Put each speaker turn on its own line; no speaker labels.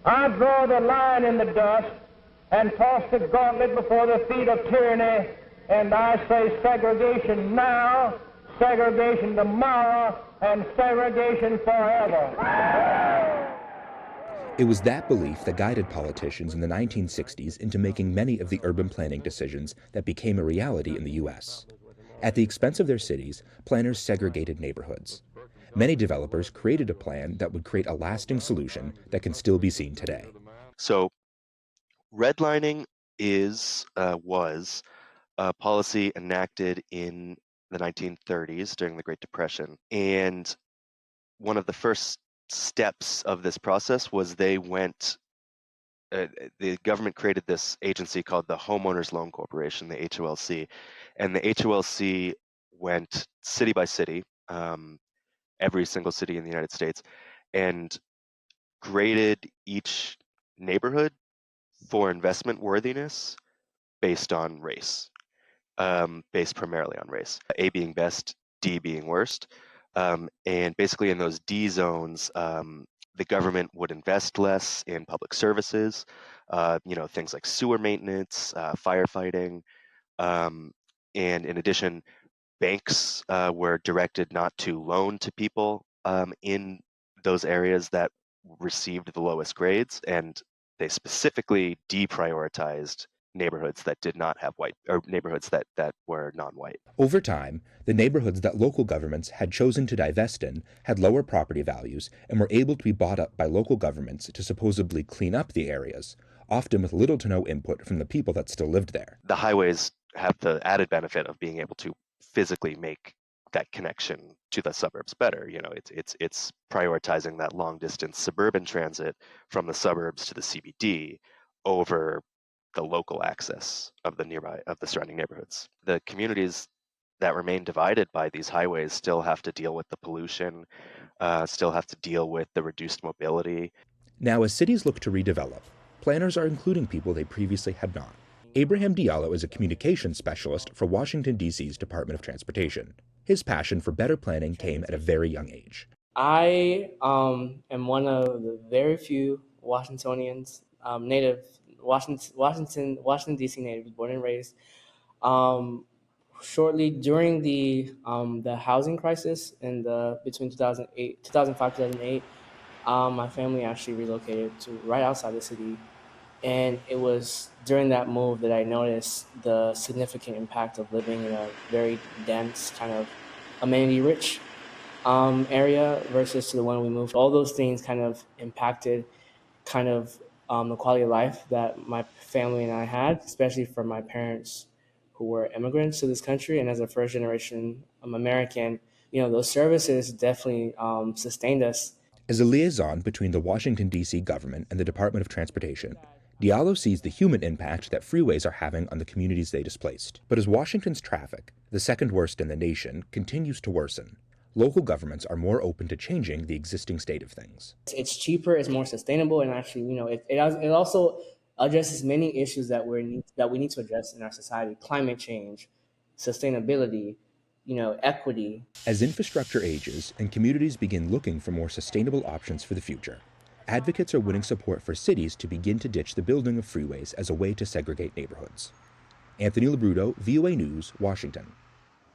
I draw the line in the dust and toss the gauntlet before the feet of tyranny, and I say segregation now, segregation tomorrow, and segregation forever.
It was that belief that guided politicians in the 1960s into making many of the urban planning decisions that became a reality in the U.S. At the expense of their cities, planners segregated neighborhoods. Many developers created a plan that would create a lasting solution that can still be seen today.
So redlining was a policy enacted in the 1930s during the Great Depression. And one of the first steps of this process was the government created this agency called the Homeowners Loan Corporation, the HOLC. And the HOLC went city by city, every single city in the United States, and graded each neighborhood for investment worthiness based on race, based primarily on race. A being best, D being worst. And basically in those D zones, the government would invest less in public services, things like sewer maintenance, firefighting. And in addition, banks were directed not to loan to people in those areas that received the lowest grades, and they specifically deprioritized neighborhoods that did not have white, or neighborhoods that were non-white.
Over time, the neighborhoods that local governments had chosen to divest in had lower property values and were able to be bought up by local governments to supposedly clean up the areas, often with little to no input from the people that still lived there.
The highways have the added benefit of being able to physically make that connection to the suburbs better. It's prioritizing that long distance suburban transit from the suburbs to the CBD over the local access of the surrounding neighborhoods. The communities that remain divided by these highways still have to deal with the pollution, still have to deal with the reduced mobility.
Now, as cities look to redevelop, planners are including people they previously had not. Abraham Diallo is a communications specialist for Washington, D.C.'s Department of Transportation. His passion for better planning came at a very young age.
I am one of the very few Washingtonians, native Washington D.C. native, born and raised. Shortly during the housing crisis between 2005, 2008, my family actually relocated to right outside the city. And it was during that move that I noticed the significant impact of living in a very dense, kind of amenity-rich area versus to the one we moved. All those things kind of impacted the quality of life that my family and I had, especially for my parents who were immigrants to this country. And as a first-generation American, those services definitely sustained us.
As a liaison between the Washington, D.C. government and the Department of Transportation, Diallo sees the human impact that freeways are having on the communities they displaced. But as Washington's traffic, the second worst in the nation, continues to worsen, local governments are more open to changing the existing state of things.
It's cheaper, it's more sustainable, and actually, it also addresses many issues that we need to address in our society: climate change, sustainability, equity.
As infrastructure ages and communities begin looking for more sustainable options for the future, advocates are winning support for cities to begin to ditch the building of freeways as a way to segregate neighborhoods. Anthony LaBruto, VOA News, Washington.